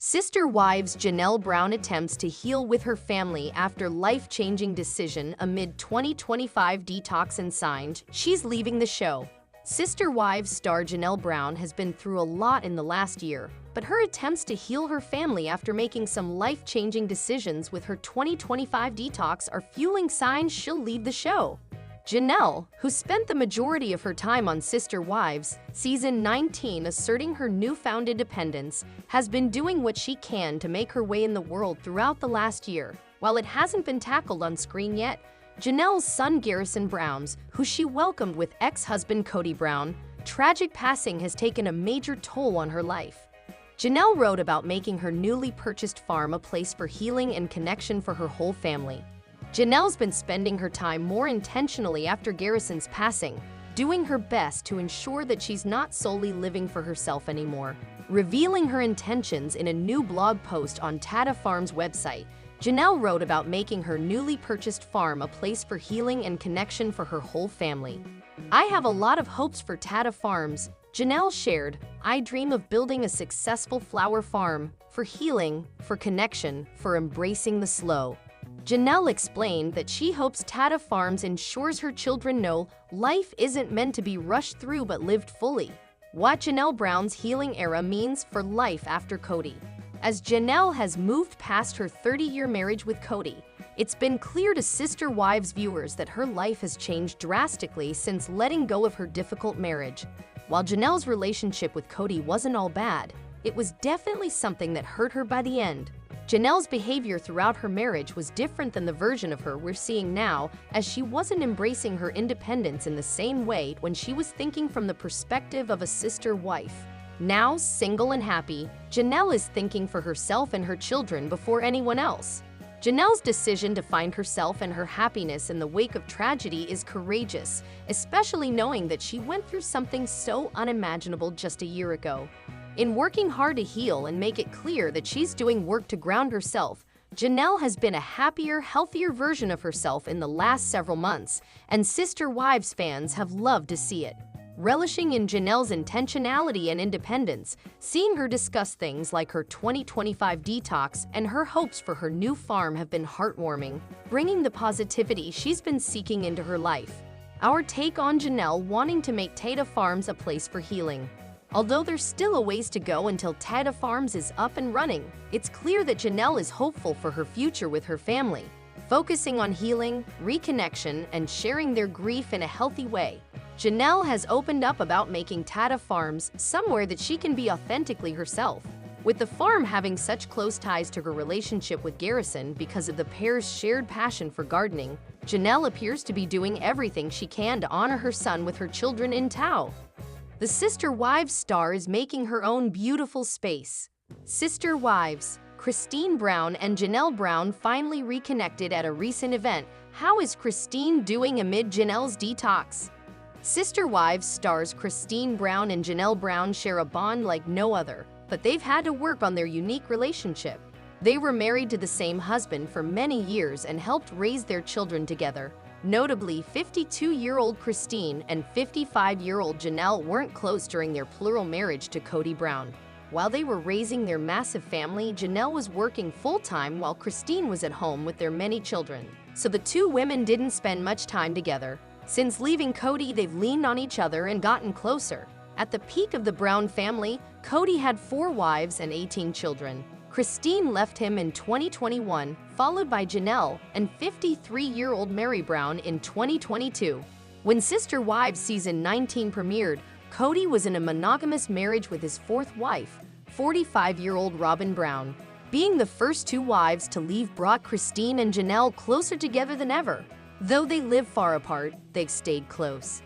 Sister wives Janelle Brown attempts to heal with her family after life-changing decision amid 2025 detox and signed, she's leaving the show. Sister Wives star Janelle Brown has been through a lot in the last year, but her attempts to heal her family after making some life-changing decisions with her 2025 detox are fueling signs she'll leave the show. Janelle, who spent the majority of her time on Sister Wives, season 19 asserting her newfound independence, has been doing what she can to make her way in the world throughout the last year. While it hasn't been tackled on screen yet, Janelle's son Garrison Brown's, who she welcomed with ex-husband Kody Brown, tragic passing has taken a major toll on her life. Janelle wrote about making her newly purchased farm a place for healing and connection for her whole family. Janelle's been spending her time more intentionally after Garrison's passing, doing her best to ensure that she's not solely living for herself anymore. Revealing her intentions in a new blog post on Tata Farm's website, Janelle wrote about making her newly purchased farm a place for healing and connection for her whole family. "I have a lot of hopes for Tata Farms," Janelle shared. "I dream of building a successful flower farm, for healing, for connection, for embracing the slow." Janelle explained that she hopes Tata Farms ensures her children know life isn't meant to be rushed through but lived fully. What Janelle Brown's healing era means for life after Kody. As Janelle has moved past her 30-year marriage with Kody, it's been clear to Sister Wives viewers that her life has changed drastically since letting go of her difficult marriage. While Janelle's relationship with Kody wasn't all bad, it was definitely something that hurt her by the end. Janelle's behavior throughout her marriage was different than the version of her we're seeing now, as she wasn't embracing her independence in the same way when she was thinking from the perspective of a sister wife. Now, single and happy, Janelle is thinking for herself and her children before anyone else. Janelle's decision to find herself and her happiness in the wake of tragedy is courageous, especially knowing that she went through something so unimaginable just a year ago. In working hard to heal and make it clear that she's doing work to ground herself, Janelle has been a happier, healthier version of herself in the last several months, and Sister Wives fans have loved to see it. Relishing in Janelle's intentionality and independence, seeing her discuss things like her 2025 detox and her hopes for her new farm have been heartwarming, bringing the positivity she's been seeking into her life. Our take on Janelle wanting to make Tata Farms a place for healing. Although there's still a ways to go until Tata Farms is up and running, it's clear that Janelle is hopeful for her future with her family, focusing on healing, reconnection, and sharing their grief in a healthy way. Janelle has opened up about making Tata Farms somewhere that she can be authentically herself. With the farm having such close ties to her relationship with Garrison because of the pair's shared passion for gardening, Janelle appears to be doing everything she can to honor her son with her children in tow. The Sister Wives star is making her own beautiful space. Sister Wives, Christine Brown and Janelle Brown finally reconnected at a recent event. How is Christine doing amid Janelle's detox? Sister Wives stars Christine Brown and Janelle Brown share a bond like no other, but they've had to work on their unique relationship. They were married to the same husband for many years and helped raise their children together. Notably, 52-year-old Christine and 55-year-old Janelle weren't close during their plural marriage to Kody Brown. While they were raising their massive family, Janelle was working full-time while Christine was at home with their many children. So the two women didn't spend much time together. Since leaving Kody, they've leaned on each other and gotten closer. At the peak of the Brown family, Kody had 4 wives and 18 children. Christine left him in 2021, followed by Janelle and 53-year-old Mary Brown in 2022. When Sister Wives season 19 premiered, Kody was in a monogamous marriage with his 4th wife, 45-year-old Robyn Brown. Being the first 2 wives to leave brought Christine and Janelle closer together than ever. Though they live far apart, they've stayed close.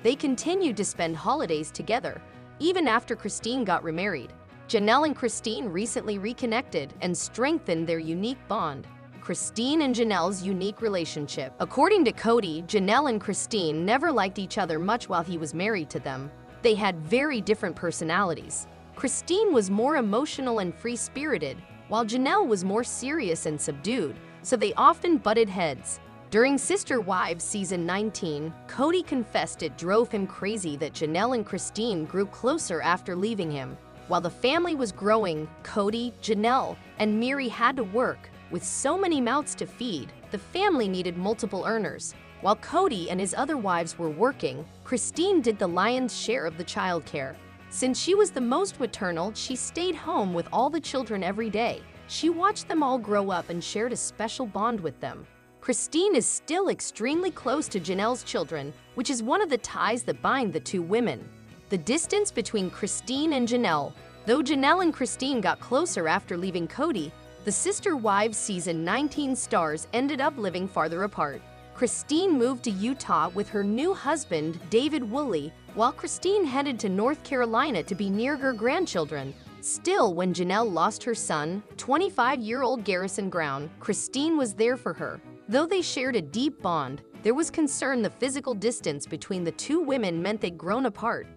They continued to spend holidays together, even after Christine got remarried. Janelle and Christine recently reconnected and strengthened their unique bond. Christine and Janelle's unique relationship. According to Kody, Janelle and Christine never liked each other much while he was married to them. They had very different personalities. Christine was more emotional and free-spirited, while Janelle was more serious and subdued, so they often butted heads. During Sister Wives season 19, Kody confessed it drove him crazy that Janelle and Christine grew closer after leaving him. While the family was growing, Kody, Janelle, and Miri had to work. With so many mouths to feed, the family needed multiple earners. While Kody and his other wives were working, Christine did the lion's share of the childcare. Since she was the most maternal, she stayed home with all the children every day. She watched them all grow up and shared a special bond with them. Christine is still extremely close to Janelle's children, which is one of the ties that bind the two women. The distance between Christine and Janelle. Though Janelle and Christine got closer after leaving Kody, the Sister Wives season 19 stars ended up living farther apart. Christine moved to Utah with her new husband, David Woolley, while Christine headed to North Carolina to be near her grandchildren. Still, when Janelle lost her son, 25-year-old Garrison Brown, Christine was there for her. Though they shared a deep bond, there was concern the physical distance between the two women meant they'd grown apart.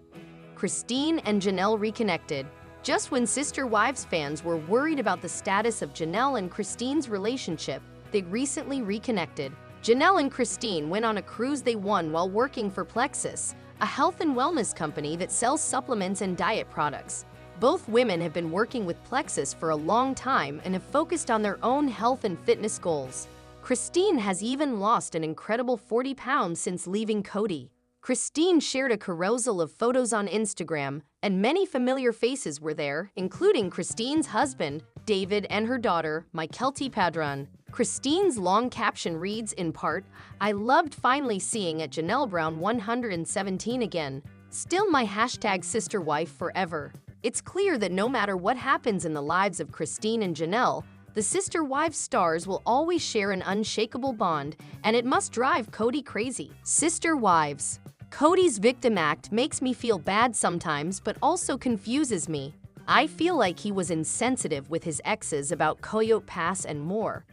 Christine and Janelle reconnected. Just when Sister Wives fans were worried about the status of Janelle and Christine's relationship, they recently reconnected. Janelle and Christine went on a cruise they won while working for Plexus, a health and wellness company that sells supplements and diet products. Both women have been working with Plexus for a long time and have focused on their own health and fitness goals. Christine has even lost an incredible 40 pounds since leaving Kody. Christine shared a carousel of photos on Instagram, and many familiar faces were there, including Christine's husband, David, and her daughter, Mykelti Padron. Christine's long caption reads, in part, "I loved finally seeing at Janelle Brown 117 again. Still my #sister wife forever." It's clear that no matter what happens in the lives of Christine and Janelle, the Sister Wives stars will always share an unshakable bond, and it must drive Kody crazy. Sister Wives. Kody's victim act makes me feel bad sometimes, but also confuses me. I feel like he was insensitive with his exes about Coyote Pass and more.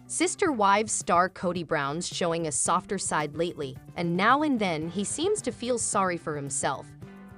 Sister Wives star Kody Brown's showing a softer side lately, and now and then he seems to feel sorry for himself.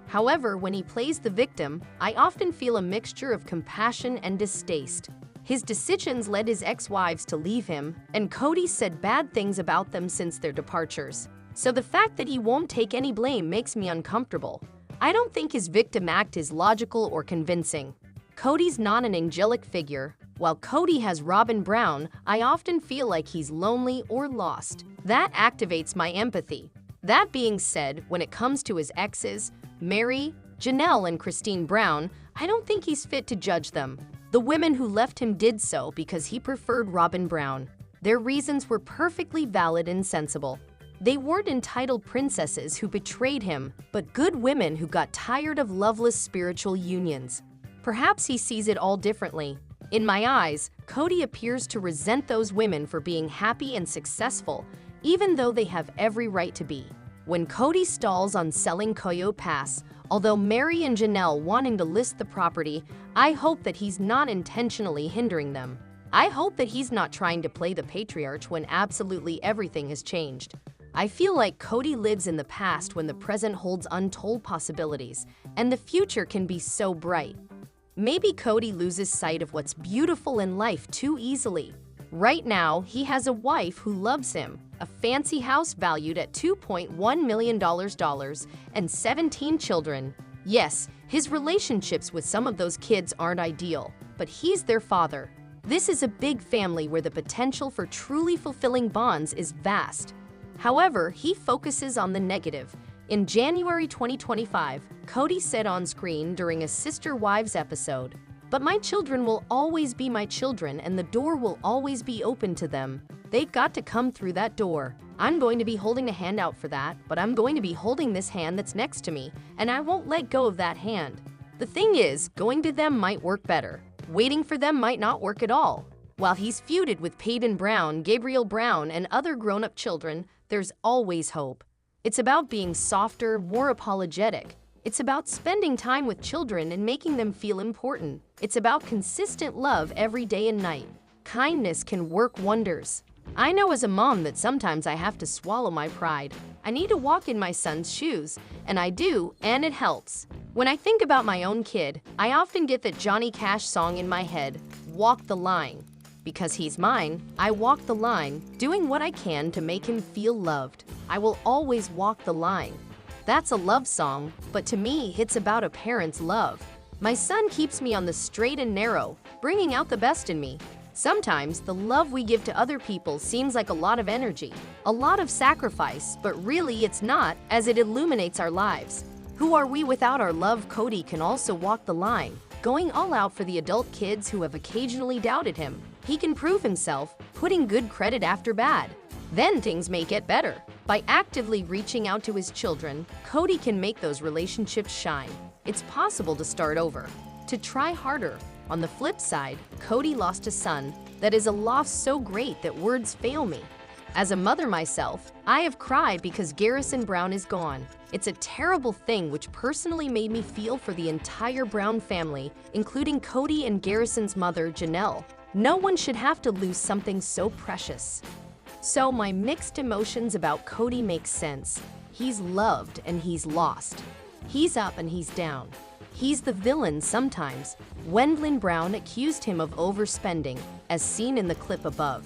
However, when he plays the victim, I often feel a mixture of compassion and distaste. His decisions led his ex-wives to leave him, and Kody said bad things about them since their departures. So the fact that he won't take any blame makes me uncomfortable. I don't think his victim act is logical or convincing. Kody's not an angelic figure. While Kody has Robyn Brown, I often feel like he's lonely or lost. That activates my empathy. That being said, when it comes to his exes, Mary, Janelle, and Christine Brown, I don't think he's fit to judge them. The women who left him did so because he preferred Robyn Brown. Their reasons were perfectly valid and sensible. They weren't entitled princesses who betrayed him, but good women who got tired of loveless spiritual unions. Perhaps he sees it all differently. In my eyes, Kody appears to resent those women for being happy and successful, even though they have every right to be. When Kody stalls on selling Coyote Pass, although Mary and Janelle wanting to list the property, I hope that he's not intentionally hindering them. I hope that he's not trying to play the patriarch when absolutely everything has changed. I feel like Kody lives in the past when the present holds untold possibilities, and the future can be so bright. Maybe Kody loses sight of what's beautiful in life too easily. Right now, he has a wife who loves him, a fancy house valued at $2.1 million, and 17 children. Yes, his relationships with some of those kids aren't ideal, but he's their father. This is a big family where the potential for truly fulfilling bonds is vast. However, he focuses on the negative. In January 2025, Kody said on screen during a Sister Wives episode, "But my children will always be my children and the door will always be open to them. They've got to come through that door. I'm going to be holding a hand out for that, but I'm going to be holding this hand that's next to me, and I won't let go of that hand. The thing is, going to them might work better. Waiting for them might not work at all." While he's feuded with Peyton Brown, Gabriel Brown, and other grown-up children, there's always hope. It's about being softer, more apologetic. It's about spending time with children and making them feel important. It's about consistent love every day and night. Kindness can work wonders. I know as a mom that sometimes I have to swallow my pride. I need to walk in my son's shoes, and I do, and it helps. When I think about my own kid, I often get that Johnny Cash song in my head, "Walk the Line." Because he's mine, I walk the line, doing what I can to make him feel loved. I will always walk the line. That's a love song, but to me, it's about a parent's love. My son keeps me on the straight and narrow, bringing out the best in me. Sometimes, the love we give to other people seems like a lot of energy, a lot of sacrifice, but really it's not, as it illuminates our lives. Who are we without our love? Kody can also walk the line, going all out for the adult kids who have occasionally doubted him. He can prove himself, putting good credit after bad. Then things may get better. By actively reaching out to his children, Kody can make those relationships shine. It's possible to start over, to try harder. On the flip side, Kody lost a son that is a loss so great that words fail me. As a mother myself, I have cried because Garrison Brown is gone. It's a terrible thing which personally made me feel for the entire Brown family, including Kody and Garrison's mother, Janelle. No one should have to lose something so precious. So my mixed emotions about Kody make sense. He's loved and he's lost. He's up and he's down. He's the villain sometimes. Wendlyn Brown accused him of overspending, as seen in the clip above.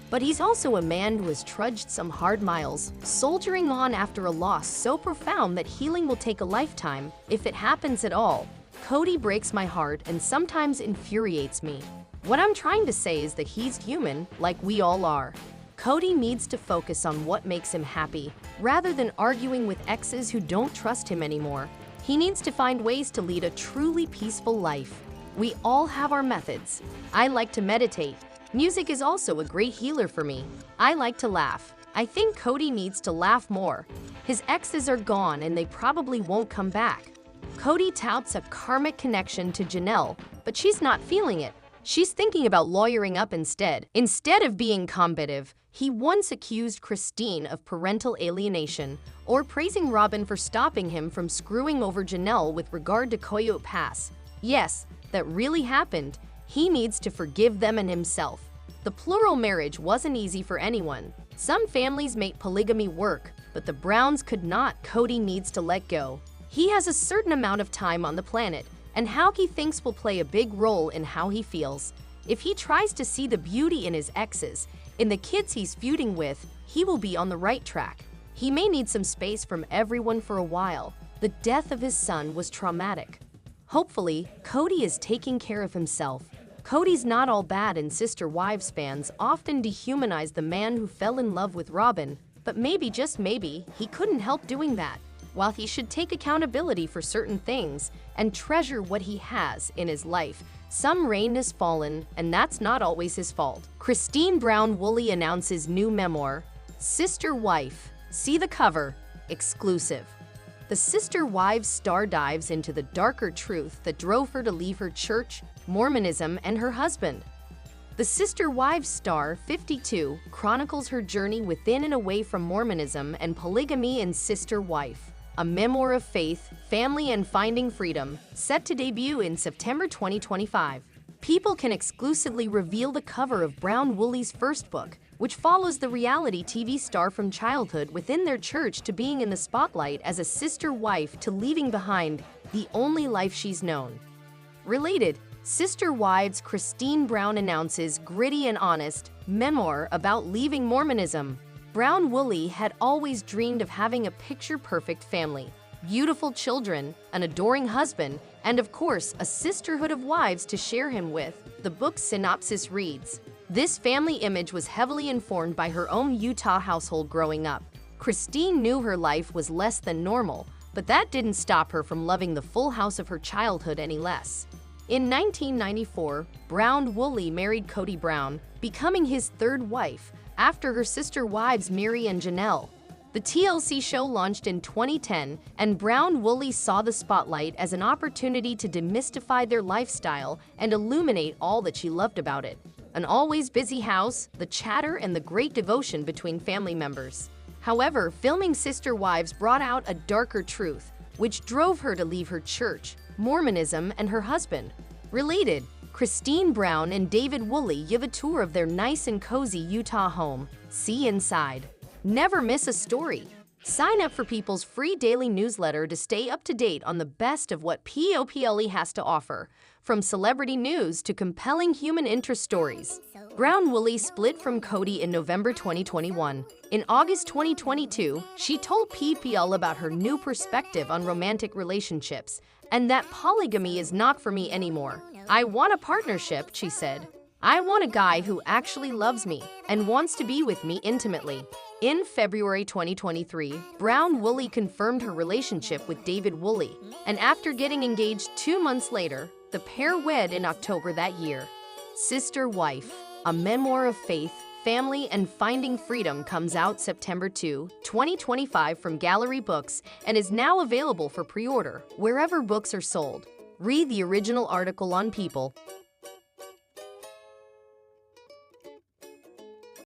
But he's also a man who has trudged some hard miles, soldiering on after a loss so profound that healing will take a lifetime, if it happens at all. Kody breaks my heart and sometimes infuriates me. What I'm trying to say is that he's human, like we all are. Kody needs to focus on what makes him happy, rather than arguing with exes who don't trust him anymore. He needs to find ways to lead a truly peaceful life. We all have our methods. I like to meditate. Music is also a great healer for me. I like to laugh. I think Kody needs to laugh more. His exes are gone and they probably won't come back. Kody touts a karmic connection to Janelle, but she's not feeling it. She's thinking about lawyering up instead. Instead of being combative, he once accused Christine of parental alienation, or praising Robyn for stopping him from screwing over Janelle with regard to Coyote Pass. Yes, that really happened. He needs to forgive them and himself. The plural marriage wasn't easy for anyone. Some families make polygamy work, but the Browns could not. Kody needs to let go. He has a certain amount of time on the planet, and how he thinks will play a big role in how he feels. If he tries to see the beauty in his exes, in the kids he's feuding with, he will be on the right track. He may need some space from everyone for a while. The death of his son was traumatic. Hopefully, Kody is taking care of himself. Kody's not all bad, and Sister Wives fans often dehumanize the man who fell in love with Robyn, but maybe, just maybe, he couldn't help doing that. While he should take accountability for certain things and treasure what he has in his life, some rain has fallen, and that's not always his fault. Christine Brown Woolley announces new memoir, Sister Wife. See the cover. Exclusive. The Sister Wives star dives into the darker truth that drove her to leave her church, Mormonism, and her husband. The Sister Wives star, 52, chronicles her journey within and away from Mormonism and polygamy in Sister Wife, a memoir of faith, family, and finding freedom, set to debut in September 2025. People can exclusively reveal the cover of Brown Woolley's first book, which follows the reality TV star from childhood within their church to being in the spotlight as a sister wife to leaving behind the only life she's known. Related, Sister Wives Christine Brown announces gritty and honest memoir about leaving Mormonism. Brown Woolley had always dreamed of having a picture-perfect family, beautiful children, an adoring husband, and of course, a sisterhood of wives to share him with. The book's synopsis reads, "This family image was heavily informed by her own Utah household growing up. Christine knew her life was less than normal, but that didn't stop her from loving the full house of her childhood any less." In 1994, Brown Woolley married Kody Brown, becoming his third wife, after her sister wives Mary and Janelle. The TLC show launched in 2010, and Brown Woolley saw the spotlight as an opportunity to demystify their lifestyle and illuminate all that she loved about it. An always busy house, the chatter, and the great devotion between family members. However, filming Sister Wives brought out a darker truth, which drove her to leave her church, Mormonism, and her husband. Related, Christine Brown and David Woolley give a tour of their nice and cozy Utah home. See inside. Never miss a story. Sign up for People's free daily newsletter to stay up to date on the best of what POPLE has to offer, from celebrity news to compelling human interest stories. Brown Woolley split from Kody in November 2021. In August 2022, she told PPL about her new perspective on romantic relationships, and that polygamy is not for me anymore. I want a partnership, she said. I want a guy who actually loves me and wants to be with me intimately. In February 2023, Brown Woolley confirmed her relationship with David Woolley, and after getting engaged 2 months later, the pair wed in October that year. Sister Wife, a memoir of faith, family, and finding freedom comes out September 2, 2025 from Gallery Books and is now available for pre-order wherever books are sold. Read the original article on People.